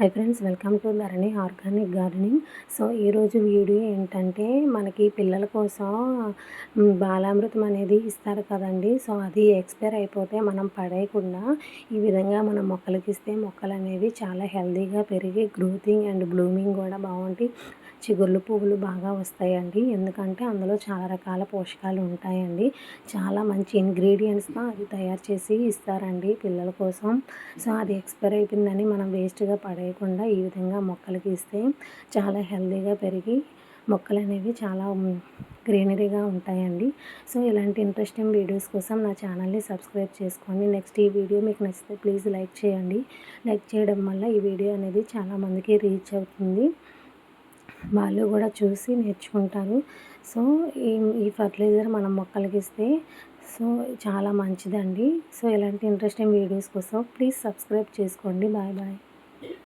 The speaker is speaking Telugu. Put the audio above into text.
Hi friends, welcome to Dharani organic gardening. So ఈరోజు వీడియో ఏంటంటే, మనకి పిల్లల కోసం బాలామృతం అనేది ఇస్తారు కదండి. సో అది ఎక్స్పైర్ అయిపోతే మనం పడేయకుండా ఈ విధంగా మనం మొక్కలకి ఇస్తే మొక్కలు అనేవి చాలా హెల్తీగా పెరిగి గ్రోతింగ్ అండ్ బ్లూమింగ్ కూడా బాగుంటాయి. చిగుర్లు పువ్వులు బాగా వస్తాయండి. ఎందుకంటే అందులో చాలా రకాల పోషకాలు ఉంటాయండి. చాలా మంచి ఇంగ్రీడియంట్స్తో అది తయారు చేసి ఇస్తారండి పిల్లల కోసం. సో అది ఎక్స్పైర్ అయిపోయిందని మనం వేస్ట్గా పడేయకుండా ఈ విధంగా మొక్కలకి ఇస్తే చాలా హెల్తీగా పెరిగి మొక్కలు అనేవి చాలా గ్రీనరీగా ఉంటాయండి. సో ఇలాంటి ఇంట్రెస్టింగ్ వీడియోస్ కోసం నా ఛానల్ని సబ్స్క్రైబ్ చేసుకోండి. నెక్స్ట్ ఈ వీడియో మీకు నచ్చితే ప్లీజ్ లైక్ చేయండి. లైక్ చేయడం వల్ల ఈ వీడియో అనేది చాలామందికి రీచ్ అవుతుంది. వాళ్ళు కూడా చూసి నేర్చుకుంటారు. సో ఈ ఫర్టిలైజర్ మనం మొక్కలకి ఇస్తే సో చాలా మంచిదండి. సో ఇలాంటి ఇంట్రెస్టింగ్ వీడియోస్ కోసం ప్లీజ్ సబ్స్క్రైబ్ చేసుకోండి. Bye bye.